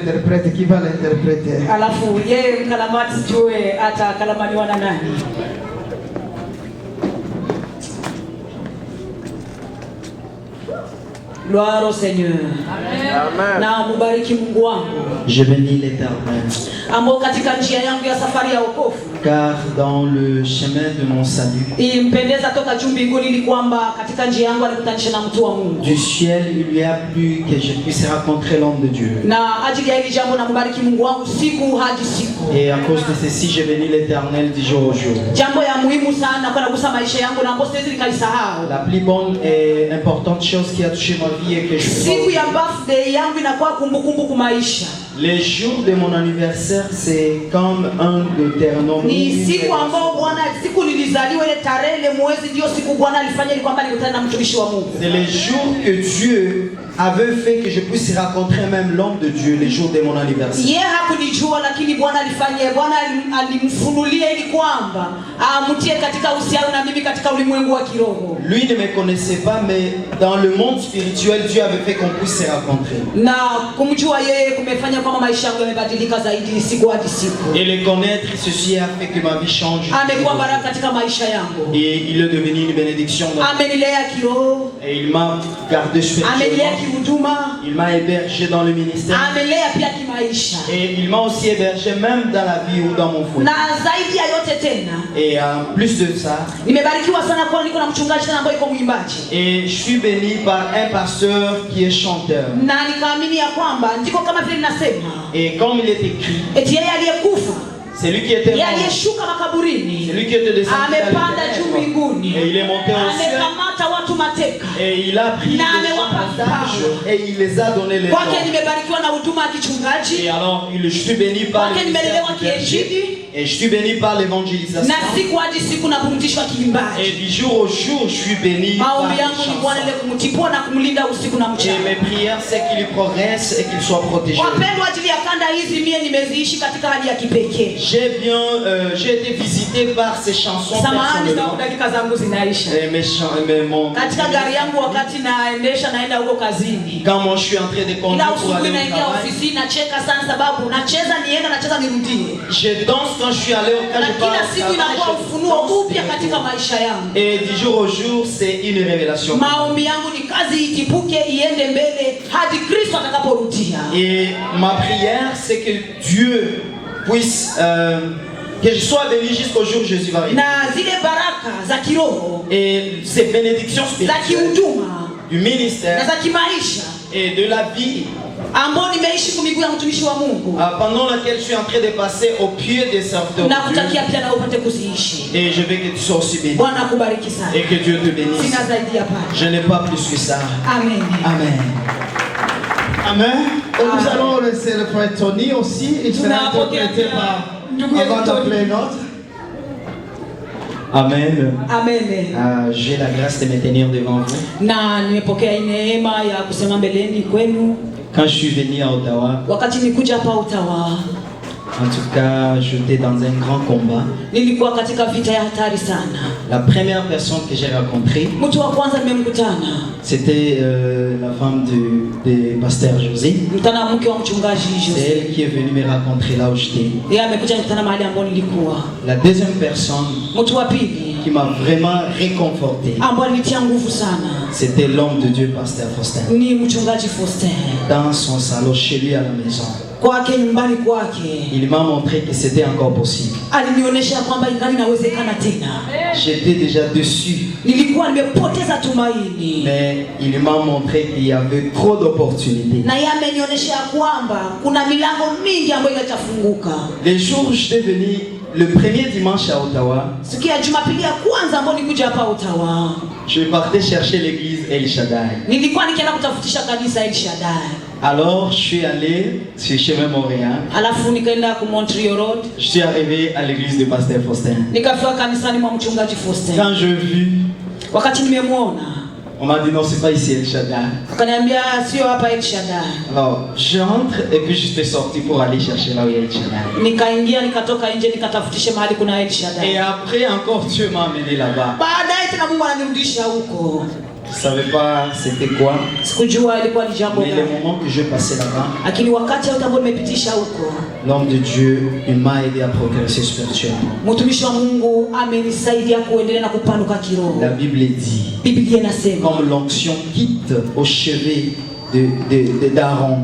l'interprète? Qui va l'interpréter? Alafu yeye mkalamati sijue atakalamaniwa na nani? Gloire au Seigneur. Amen. Na mubariki Mungu wangu. Je bénis l'Éternel. Ambao katika njia yangu ya safari ya wokovu. Car dans le chemin de mon salut, Impendeza toka juu mbinguni ili kwamba katika njia yangu alikutanisha na mtu wa Mungu. du ciel, il lui a plu que je puisse rencontrer l'homme de Dieu. Na ajili ya hili jambo na mubariki Mungu wangu siku hadi siku. Et à cause de ceci, je bénis l'Éternel du jour au jour. Jambo ya muhimu sana kwa kugusa maisha yangu na ambapo siwezi nikalisahau. La plus bonne et importante chose qui a touché ma vie et que je Siku ya vois. birthday yangu inakuwa kumbukumbu kwa maisha. Les jours de mon anniversaire, c'est comme un Deutéronome. Ni siku ambao Bwana, siku nilizaliwa, ile tarehe, ile mwezi, ndio siku Bwana alifanya ili kwamba nikutane na mtumishi wa Mungu. C'est les jours que Dieu avait fait que je puisse rencontrer même l'homme de Dieu, les jours de mon anniversaire. Yeye hakunijua lakini Bwana alifanya, Bwana alimfunulia ili kwamba amtie katika uhusiano na mimi katika ulimwengu wa kiroho. Lui ne me connaissait pas, mais dans le monde spirituel, Dieu avait fait qu'on puisse se rencontrer. Na kumjua yeye kumefanya kwamba maisha yangu yamebadilika zaidi siku hadi siku. Et le connaître, ceci a fait que ma vie change. Amekuwa baraka katika maisha yangu. Et il est devenu une bénédiction. Amenilea kiroho. Et il m'a gardé spirituellement. Il m'a hébergé dans le ministère. Amelea pia kimaisha. Et il m'a aussi hébergé même dans la vie ou dans mon foyer. Na zaidi ya yote tena. Et en plus de ça, nimebarikiwa sana kwa niko na mchungaji tena ambaye yuko mwimbaji. Et je suis béni par un pasteur qui est chanteur. Na nikaamini ya kwamba ndiko kama vile ninasema. Et comme il est écrit, eti yeye aliyekufa, c'est lui qui était mort, aliyeshuka makaburini, c'est lui qui était descendu, amepanda juu mbinguni, et il est monté au ciel, amekamata watu mateka, et il a pris les otages et il les a donné les kwake nimebarikiwa na huduma ya kichungaji. Et alors je suis béni par kwake nimelelewa kiinjili. Et je suis béni par l'évangélisation. Na siku hadi siku napumzishwa kiimbaji. Et du jour au jour, je suis béni par maombi yangu ni Bwana ile kumtipua na kumlinda usiku na mchana. Et mes prières c'est qu'il progresse et qu'il soit protégé. Wapendwa, ajili ya kanda hizi mie nimeziishi katika hali ya kipekee. J'ai été visité par ces chansons personnellement. Dakika zangu zinaisha. Katika gari yangu wakati naendesha naenda huko kazini. Quand moi je suis en train de conduire pour aller au travail. Ofisini nacheka sana sababu nacheza nienda nacheza nirudie. Je danse quand je suis allé au quand je pars. Kila siku inakuwa ufunuo upya katika maisha yangu. Et du jour au jour c'est une révélation. Maombi yangu ni kazi itipuke iende mbele hadi Kristo atakaporudia. Et ma prière c'est que Dieu puisse que je sois béni jusqu'au jour où Jésus va arriver. Na zile baraka za kiroho et ces bénédictions spirituelles du ministère na za kimaisha et de la vie ambao nimeishi kwa miguu ya mtumishi wa Mungu pendant laquelle je suis en train de passer au pied des serviteurs. Na kutakia pia na upate kuziishi. Et je veux que tu sois aussi béni. Bwana akubariki sana. Et que Dieu te bénisse. Sina zaidi hapa. Je n'ai pas plus que ça. Amen. Amen. Amen. Et nous allons laisser le frère Tony aussi. Il sera interprété par avant d'appeler notre. Amen. Amen. J'ai la grâce de me tenir devant vous. Na nimepokea neema ya kusema mbeleni kwenu. Quand je suis venu à Ottawa, wakati nikuja hapa Ottawa, en tout cas, j'étais dans un grand combat. Nilikuwa katika vita ya hatari sana. La première personne que j'ai rencontrée, mtu wa kwanza nimemkutana, c'était la femme de pasteur José. mtana mke wa mchungaji José. C'est elle qui est venue me rencontrer là où j'étais. Yeye amekuja nikutana mahali ambapo nilikuwa. La deuxième personne mtu wa pili qui m'a vraiment réconforté, ambaye alinitia nguvu sana, c'était l'homme de Dieu, pasteur Faustin. Ni mchungaji Faustin. Dans son salon, chez lui à la maison. Kwake nyumbani kwake. Il m'a montré que c'était encore possible. Alinionyesha kwamba ingali inawezekana tena. J'étais déjà dessus. Nilikuwa nimepoteza tumaini. Mais il m'a montré qu'il y avait trop d'opportunités. Na yeye amenionyesha kwamba kuna milango mingi ambayo itafunguka. Les jours où j'étais venu le premier dimanche à Ottawa, siku ya Jumapili ya kwanza ambapo nikuja hapa Ottawa, je partais chercher l'église El Shaddai. Nilikuwa nikienda kutafutisha kanisa El Shaddai. Alors je suis allé sur chemin Montréal. Alafu nikaenda ku Montreal Road. Je suis arrivé à l'église de pasteur Faustin. Nikafika kanisani mwa mchungaji Faustin. Quand je vu, wakati nimemwona, on m'a dit non, c'est pas ici El Shaddai. Akaniambia sio hapa El Shaddai. Alors j'entre et puis j'étais sorti pour aller chercher là où il y a El Shaddai. Nikaingia nikatoka nje nikatafutisha mahali kuna El Shaddai. Et après encore Dieu m'a amené là-bas. Baadaye tena Mungu ananirudisha huko. Je ne savais pas c'était quoi. Sikujua ilikuwa ni jambo Mais gani. les moments que je passais là-bas, Lakini wakati wote ambao nimepitisha huko, l'homme de Dieu, il m'a aidé à progresser spirituellement. mtumishi wa Mungu amenisaidia kuendelea na kupanuka kiroho. La Bible dit, Biblia inasema comme l'onction quitte au chevet d'Aaron,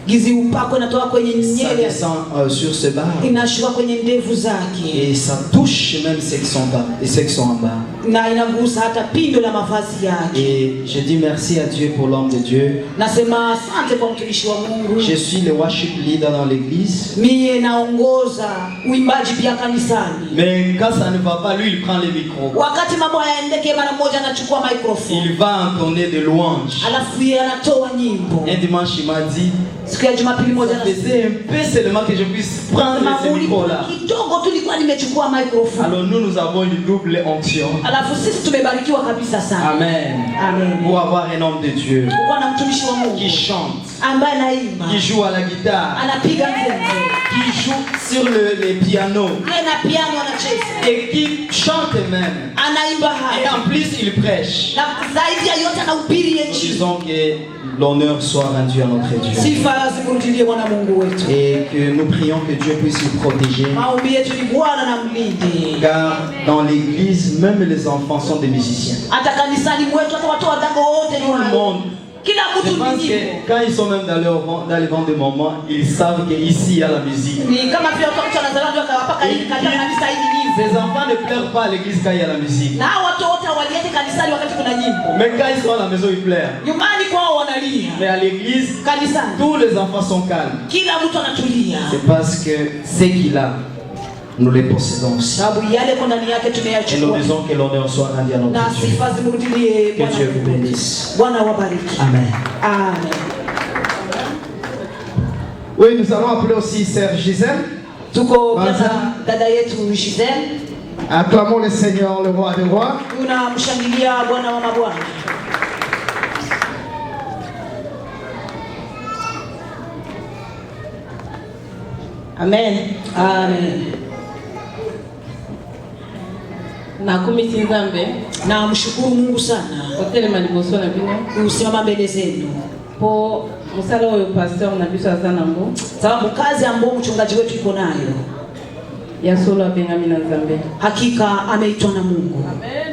gizi upako inatoka kwenye ça nyele descend sur ce bar inashuka kwenye ndevu zake et ça touche même ceux qui sont en bas. na inagusa hata pindo la mavazi yake. Et je dis merci à Dieu pour l'homme de Dieu. Nasema asante kwa mtumishi wa Mungu. Je suis le worship leader dans l'église. Mie naongoza uimbaji pia kanisani. Mais quand ça ne va pas, lui il prend le micro. Wakati mambo hayaendeke, mara moja anachukua microphone. Il va entonner des louanges. Alafu yeye anatoa nyimbo. Un dimanche il m'a dit, Siku ya Jumapili moja ça faisait un peu seulement que je puisse prendre ce micro-là. kidogo tulikuwa nimechukua microphone. Alors nous avons une double onction. Alafu sisi tumebarikiwa kabisa sana. Amen. Amen. Pour avoir un homme de Dieu Kuwa na mtumishi wa Mungu qui chante, ambaye anaimba, qui joue à la guitare, anapiga nzembe, qui joue sur le piano na piano anacheza, et qui chante même. anaimba Et haya. en plus il prêche. Na zaidi ya yote anahubiri Nous Injili. disons que l'honneur soit rendu à notre Dieu. Sifa zimrudie Bwana Mungu wetu. Et que nous prions que Dieu puisse nous protéger. Maombi yetu ni Bwana na mlinde. Car dans l'église, même les enfants sont des musiciens. Hata kanisani mwetu, hata watu wadogo wote ni Tout le wao. monde. Kila Je mtu pense ni que quand ils sont même dans les vents de moment, ils savent qu'ici il y a la musique. ni kama vile watu wanazaliwa ndio akawapaka hii katika kanisa hili nyimbo. Ces enfants ne pleurent pas à l'église quand il y a la musique. Na hao watu wote hawalieti kanisani wakati kuna nyimbo. Mais quand ils sont à la maison, ils pleurent. Nyumbani kwao wanalia. Mais à l'église, Kanisani tous les enfants sont calmes. kila mtu anatulia. C'est parce que ce qu'il a, nous les possédons aussi. Sababu yale kwa ndani yake Et nous tumeyachukua. disons que l'honneur soit rendu à Na notre Dieu. sifa zimrudie Que Bwana. Dieu vous bénisse. Bwana wabariki. Amen. Amen. Oui, nous allons appeler aussi Sœur Gisèle. Tuko Kwanza. kwanza dada yetu Gisèle. Acclamons le Seigneur, le roi des rois. Tunamshangilia Bwana wa mabwana. Amen. Amen. Nakumisi Nzambe Na mshukuru Mungu sana otelema liboso na bino kusimama mbele zenu. po musala oyo pasteur na biso aza nango Sababu kazi ambayo mchungaji wetu yuko nayo ya solo abengami na Nzambe. hakika ameitwa na Mungu.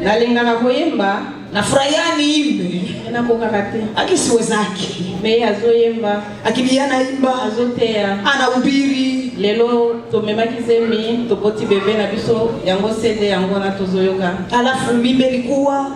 Nalingana koyemba Na furahani imbe enakokaka te akisiwezake. me azoyemba Lakini yeye anaimba, azoteya. anahubiri. Lelo tomemaki zemi topoti bebe na biso yango sede yango na tozoyoka. Alafu mimbe ilikuwa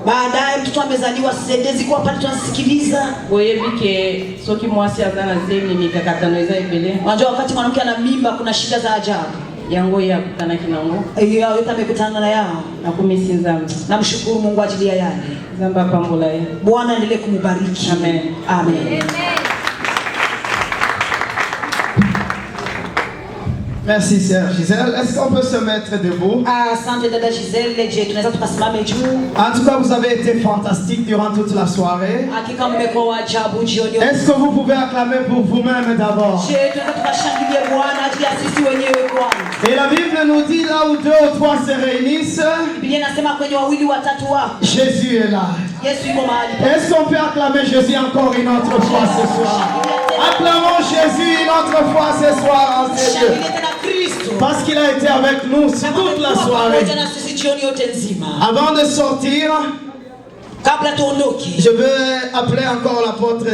baadaye mtoto amezaliwa, sede zikuwa pale tunasikiliza. Boyebi ke soki mwasi aza na zemi mikakatano eza ebele Unajua wakati mwanamke ana mimba kuna shida za ajabu. yango ye akutanaki nango. Hiyo yote amekutana na yao. Nakumisi Nzambe. Namshukuru Mungu ajili ya yale. Nzambe apambola ye. Bwana endelee kumbariki. Amen. Amen. Merci Sœur Gisèle. Est-ce qu'on peut se mettre debout? Asante dada Gisèle, je tunaweza tukasimame juu. En tout cas, vous avez été fantastique durant toute la soirée. Hakika mmekuwa wa ajabu jioni. Est-ce que vous pouvez acclamer pour vous-même d'abord? Je tunaweza tukashangilia Bwana ajili ya sisi wenyewe kwanza. Et la Bible nous dit là où deux ou trois se réunissent, Biblia inasema kwenye wawili watatu wa Jésus est là. Yesu yuko mahali. Est-ce qu'on peut acclamer Jésus encore une autre fois ce soir? Acclamons Jésus une autre fois ce soir en ce lieu. Shangilia tena Kristo. Parce qu'il a été avec nous toute la soirée. Pamoja na sisi jioni yote nzima. Avant de sortir, Kabla tuondoke, je veux appeler encore l'apôtre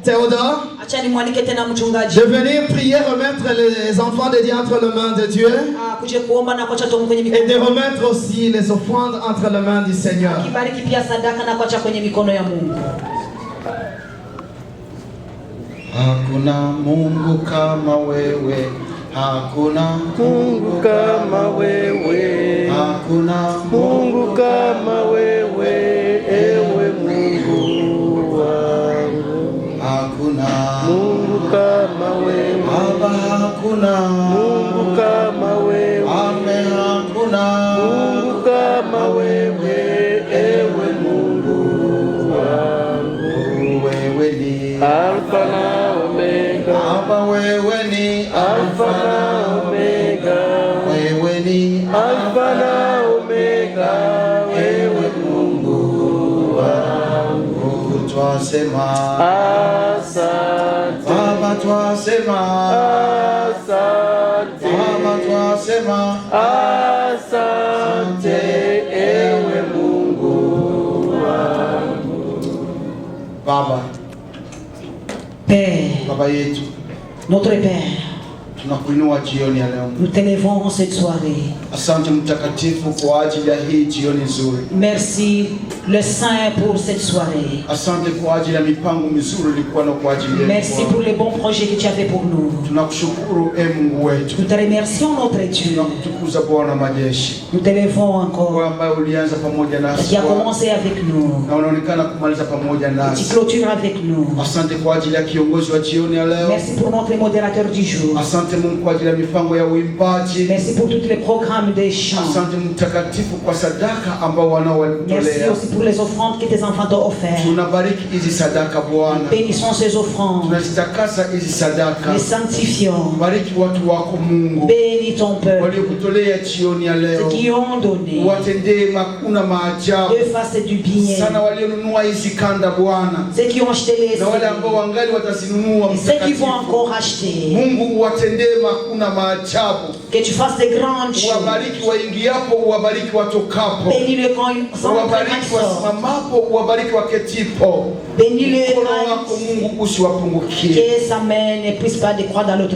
Théodore acha nimwalike tena mchungaji. de venir prier, remettre les enfants de Dieu entre les mains de Dieu Kuje kuomba na kuacha tomu kwenye et mikono. de remettre aussi les offrandes entre les mains du Seigneur. Kibariki pia sadaka na kuacha kwenye mikono ya Mungu. Hakuna Mungu kama wewe, hakuna Mungu kama wewe, hakuna Mungu kama wewe, ewe Mungu wangu. hakuna Mungu kama wewe, Baba, hakuna Mungu kama wewe, Ame, hakuna Mungu kama wewe, ewe Mungu wangu. wewe ni Alfa na Omega, Baba, wewe ni Alfa na Omega, wewe ni Alfa na Omega, ewe Mungu wangu. twasema asante. Baba twasema Asante. Baba twasema Asante ewe Mungu wangu. Baba, Père, Baba yetu, notre Père, tunakuinua jioni ya leo. nous t'élèvons cette soirée. Asante mtakatifu kwa ajili ya hii jioni nzuri. Merci le Saint pour cette soirée. Asante kwa ajili ya mipango mizuri ulikuwa na kwa ajili yetu. Merci pour les bons projets que tu as fait pour nous. Tunakushukuru Mungu wetu. Nous te remercions, notre Dieu. Tunakutukuza Bwana majeshi. Nous t'élèvons encore. Kwa ambaye ulianza pamoja nasi. Qui a commencé avec nous. Na unaonekana kumaliza pamoja nasi. Qui clôture avec nous. Asante kwa ajili ya kiongozi wa jioni ya leo. Merci pour notre modérateur du jour. Asante Mungu kwa ajili ya mipango ya uimbaji. Merci pour tous les programmes des chants. Asante mtakatifu kwa sadaka ambao wanaowatolea. Merci aussi pour les offrandes que tes enfants t'ont offertes. Tunabariki hizi sadaka Bwana. Bénissons ces offrandes. Tunazitakasa hizi sadaka. Les sanctifions. Bariki watu wako Mungu. Bénis ton peuple. Waliokutolea jioni ya leo. Ceux qui ont donné. Watendee makuna maajabu. Dieu fasse du bien. Sana walionunua hizi kanda Bwana. Ceux qui ont acheté les na wale ambao wangali watazinunua ceux qui vont encore acheter. Mungu watendee makuna maajabu. Que tu fasses des grandes choses. Uwabariki waingiapo, uwabariki watokapo. Bénis-le quand ils sont Uwabariki wasimamapo, uwabariki waketipo. Bénis-le Mkono wako Mungu usiwapungukie. que sa main ne puisse pas décroître dans leur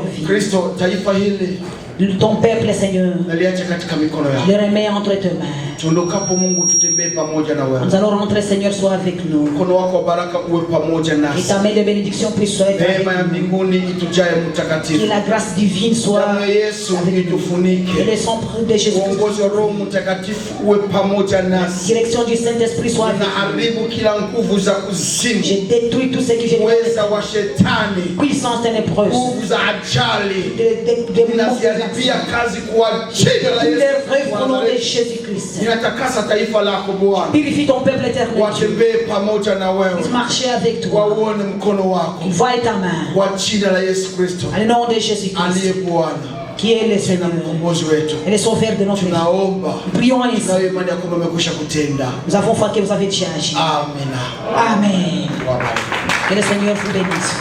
vie. Kristo, taifa hili Ton peuple, Seigneur, naliacha katika mikono yako. le remets entre tes mains. Tuondokapo Mungu tutembee pamoja na wewe. Nous allons rentrer, Seigneur, sois avec nous. Mkono wako wa baraka uwe pamoja Et nasi. ta main de bénédiction puisse être avec Neema ya nous. mbinguni itujae Que mtakatifu. la grâce divine soit Damu ya Yesu avec nous. itufunike. Et le sang de Jésus-Christ. Uongozi wa Roho Mtakatifu uwe pamoja nasi. Direction du Saint-Esprit soit avec nous. Naharibu kila nguvu za kuzimu, Je détruis tout ce qui vient uweza wa shetani, de puissance ténébreuse. nguvu za ajali, De ninaziharibia kazi kwa jina la les Yesu. vraies au nom de Jésus-Christ. Ninatakasa taifa lako Bwana, Purifie ton peuple éternel. watembee pamoja na wewe, Puisse marcher avec toi. wauone mkono wako Vois ta main. kwa jina la Yesu Kristo Au nom de Jésus-Christ. aliye Bwana Qui est le na Seigneur. mkombozi wetu. Et le sauveur de notre vie. Tunaomba Prions ainsi. nawe imani ya kwamba umekwisha kutenda. Nous avons foi que vous avez déjà agi. Amina. Amen. Wabariki. Que le Seigneur vous bénisse.